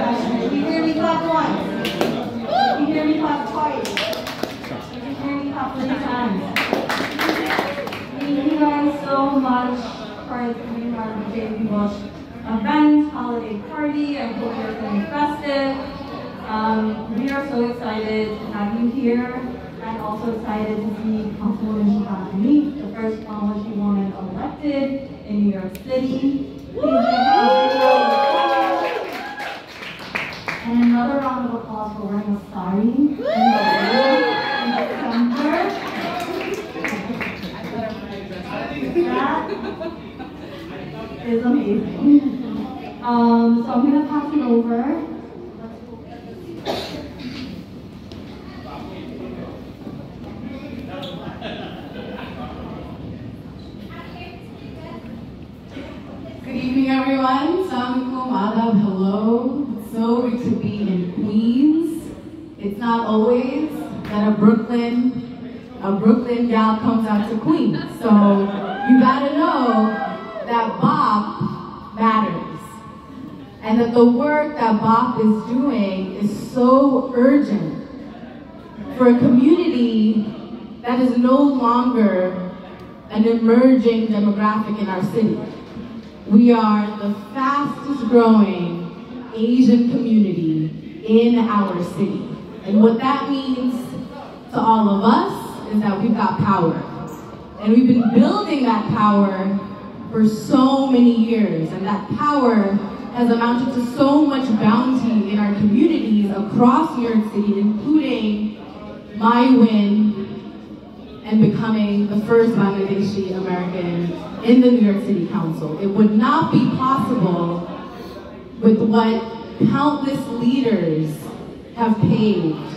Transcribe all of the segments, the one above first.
If you hear me, clap once. If you hear me, clap twice. If you hear me, clap 3 times. Thank you guys so much for doing our JP Bush event, holiday party. I hope you're feeling festive. We are so excited to have you here, and also excited to see Councilwoman Shahana Hanif, the first woman elected in New York City. And another round of applause for wearing a sari in December. That is amazing. So I'm going to pass it over. Good evening, everyone. Assalamualaikum, adab, hello. It's so good to be in Queens. It's not always that a Brooklyn gal comes out to Queens. So you gotta know that Bob matters. And that the work that Bob is doing is so urgent for a community that is no longer an emerging demographic in our city. We are the fastest growing Asian community in our city. And what that means to all of us is that we've got power. And we've been building that power for so many years. And that power has amounted to so much bounty in our communities across New York City, including my win and becoming the first Bangladeshi American in the New York City Council. It would not be possible with what countless leaders have paved,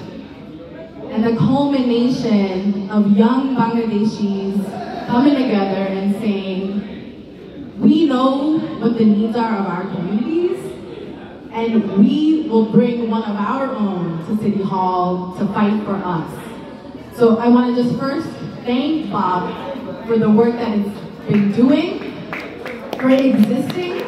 and the culmination of young Bangladeshis coming together and saying, we know what the needs are of our communities, and we will bring one of our own to City Hall to fight for us. So I want to just first thank Bob for the work that he's been doing, for existing.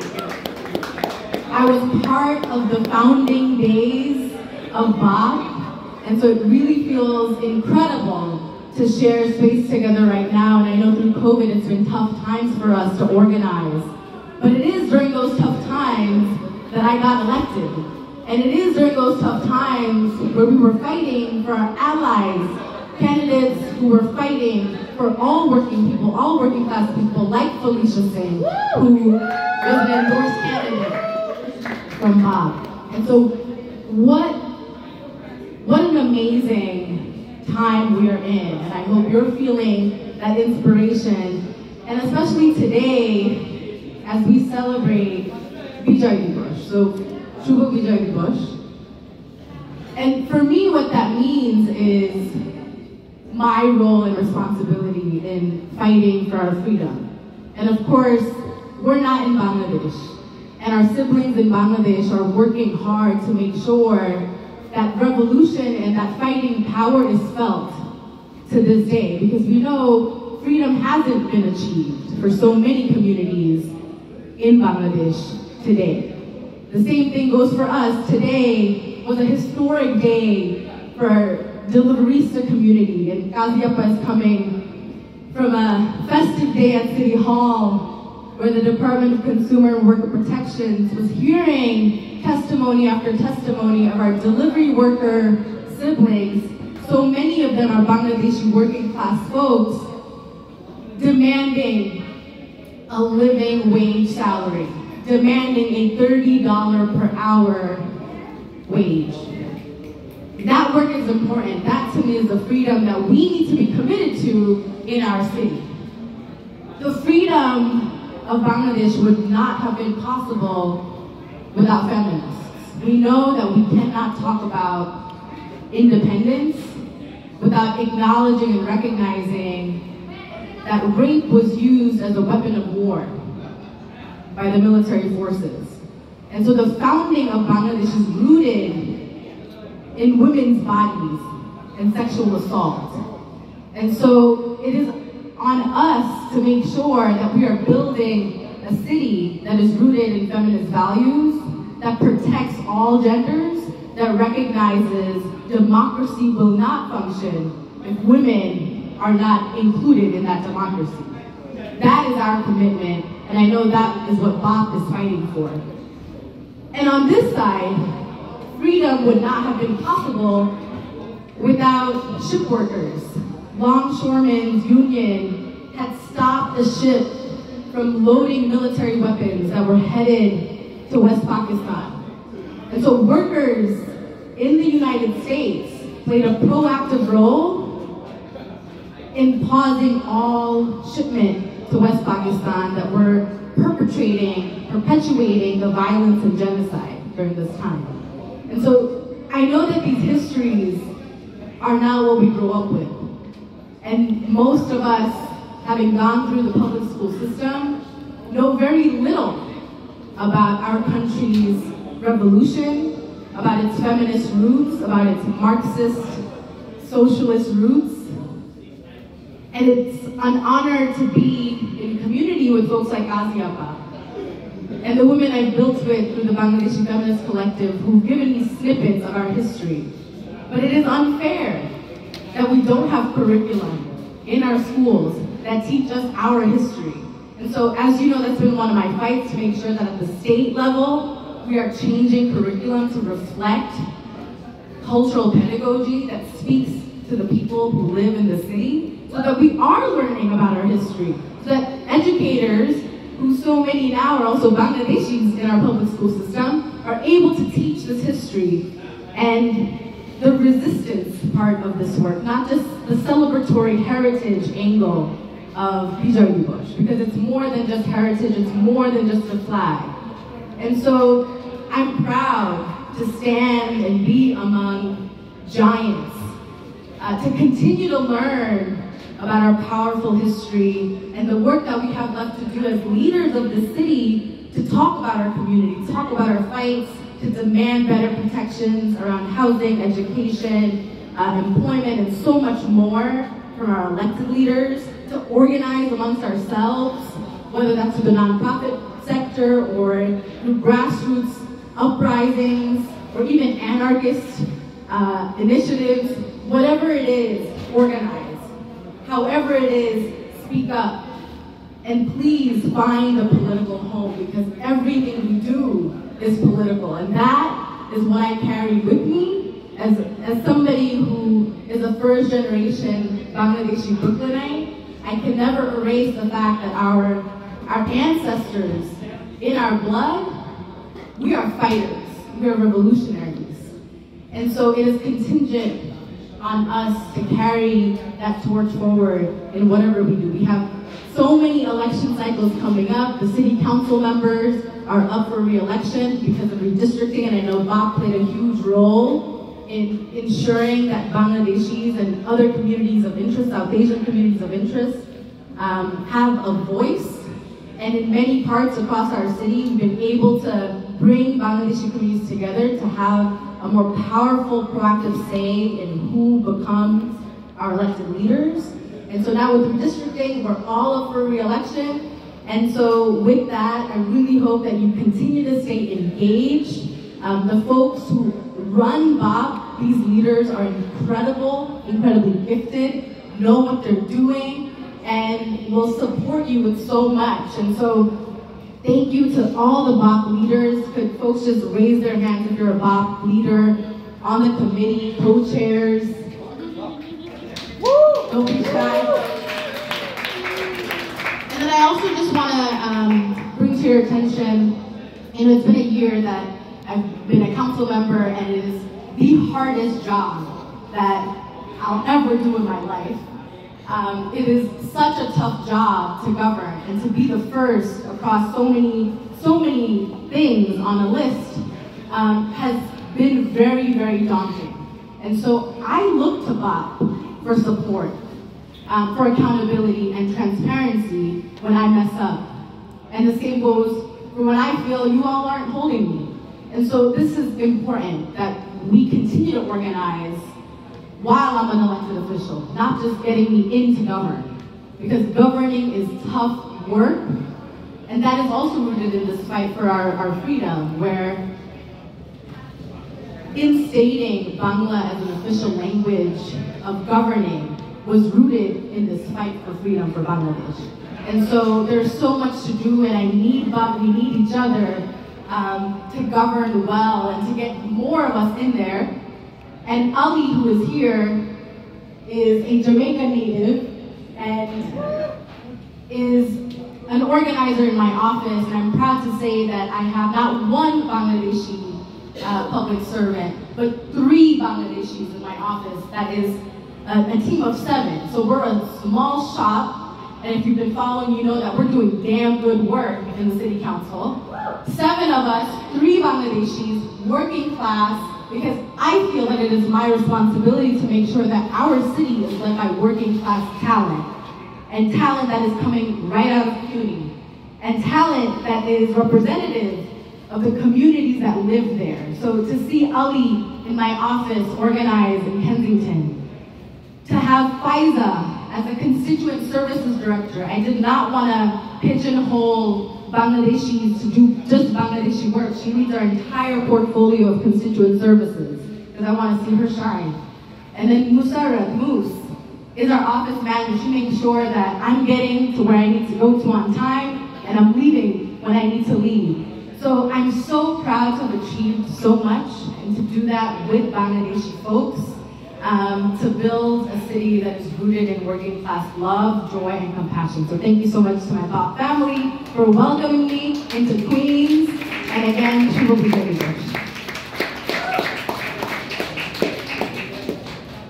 I was part of the founding days of Bob, and so it really feels incredible to share space together right now. And I know through COVID it's been tough times for us to organize, but it is during those tough times that I got elected. And it is during those tough times where we were fighting for our allies, candidates who were fighting for all working people, all working class people, like Felicia Singh, who was an endorsed candidate from Bob. And so what an amazing time we are in. And I hope you're feeling that inspiration. And especially today, as we celebrate Vijay Diwas. So, Shubha Vijay Diwas. And for me, what that means is my role and responsibility in fighting for our freedom. And of course, we're not in Bangladesh. And our siblings in Bangladesh are working hard to make sure that revolution and that fighting power is felt to this day. Because we know freedom hasn't been achieved for so many communities in Bangladesh today. The same thing goes for us. Today was a historic day for Deliverista community, and Kaziapa is coming from a festive day at City Hall where the Department of Consumer and Worker Protections was hearing testimony after testimony of our delivery worker siblings. So many of them are Bangladeshi working class folks demanding a living wage salary, demanding a $30 per hour wage. That work is important. That to me is the freedom that we need to be committed to in our city. The freedom of Bangladesh would not have been possible without feminists. We know that we cannot talk about independence without acknowledging and recognizing that rape was used as a weapon of war by the military forces. And so the founding of Bangladesh is rooted in women's bodies and sexual assault. And so it is on us to make sure that we are building a city that is rooted in feminist values, that protects all genders, that recognizes democracy will not function if women are not included in that democracy. That is our commitment, and I know that is what BOP is fighting for. And on this side, freedom would not have been possible without ship workers. Longshoremen's union had stopped the ship from loading military weapons that were headed to West Pakistan. And so workers in the United States played a proactive role in pausing all shipment to West Pakistan that were perpetuating the violence and genocide during this time. And so I know that these histories are now what we grew up with. And most of us, having gone through the public school system, know very little about our country's revolution, about its feminist roots, about its Marxist, socialist roots. And it's an honor to be in community with folks like Aziapa and the women I've built with through the Bangladeshi Feminist Collective who've given me snippets of our history. But it is unfair that we don't have curriculum in our schools that teach us our history. And so, as you know, that's been one of my fights to make sure that at the state level, we are changing curriculum to reflect cultural pedagogy that speaks to the people who live in the city, so that we are learning about our history, so that educators, who so many now are also Bangladeshis in our public school system, are able to teach this history and the resistance part of this work, not just the celebratory heritage angle of Bijoy Dibosh, because it's more than just heritage, it's more than just a flag. And so I'm proud to stand and be among giants, to continue to learn about our powerful history and the work that we have left to do as leaders of the city to talk about our community, to talk about our fights, to demand better protections around housing, education, employment, and so much more from our elected leaders, to organize amongst ourselves, whether that's through the nonprofit sector or through grassroots uprisings or even anarchist initiatives, whatever it is, organize. However it is, speak up. And please find a political home, because everything we do is political. And that is what I carry with me as somebody who is a first generation Bangladeshi Brooklynite. I can never erase the fact that our ancestors, in our blood, we are fighters, we are revolutionaries. And so it is contingent on us to carry that torch forward in whatever we do. We have so many election cycles coming up. The city council members are up for re-election because of redistricting, and I know BOP played a huge role in ensuring that Bangladeshis and other communities of interest, South Asian communities of interest, have a voice. And in many parts across our city, we've been able to bring Bangladeshi communities together to have a more powerful, proactive say in who becomes our elected leaders. And so now with redistricting, we're all up for re-election. And so with that, I really hope that you continue to stay engaged. The folks who run BOP, these leaders are incredible, incredibly gifted, know what they're doing, and will support you with so much. And so thank you to all the BOP leaders. Could folks just raise their hands if you're a BOP leader on the committee, co-chairs? Woo! Don't be shy. And then I also just want to bring to your attention, it's been a year that I've been a council member, and it is the hardest job that I'll ever do in my life. It is such a tough job to govern, and to be the first across so many things on a list has been very, very daunting. And so I look to BOP for support, for accountability and transparency when I mess up. And the same goes for when I feel you all aren't holding me. And so this is important, that we continue to organize while I'm an elected official, not just getting me in to govern. Because governing is tough work, and that is also rooted in this fight for our freedom, where instating Bangla as an official language of governing was rooted in this fight for freedom for Bangladesh. And so there's so much to do, and we need each other to govern well and to get more of us in there. And Ali, who is here, is a Jamaican native and is an organizer in my office, and I'm proud to say that I have not one Bangladeshi public servant, but 3 Bangladeshis in my office. That is a team of 7. So we're a small shop, and if you've been following, you know that we're doing damn good work in the city council. 7 of us, 3 Bangladeshis, working class, because I feel that it is my responsibility to make sure that our city is led by working class talent, and talent that is coming right out of CUNY, and talent that is representative of the communities that live there. So to see Ali in my office organize in Kensington, to have Faiza as a constituent services director, I did not want to pigeonhole Bangladeshis to do just Bangladeshi work. She leads our entire portfolio of constituent services because I want to see her shine. And then Musarrat, Moose, is our office manager. She makes sure that I'm getting to where I need to go to on time and I'm leaving when I need to leave. So I'm so proud to have achieved so much and to do that with Bangladeshi folks, to build a city that is rooted in working class love, joy, and compassion. So thank you so much to my Bob family for welcoming me into Queens, and again, she will be very rich.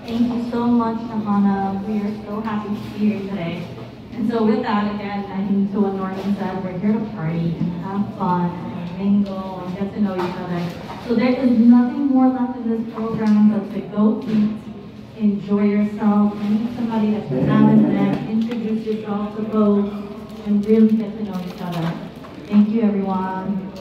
Thank you so much, Shahana. We are so happy to be here today. And so with that, again, I think to what Norman said, we're here to party and have fun and mingle and get to know each other. So there is nothing more left in this program but to go eat, enjoy yourself, meet somebody that's talented, introduce yourself to folks, and really get to know each other. Thank you, everyone.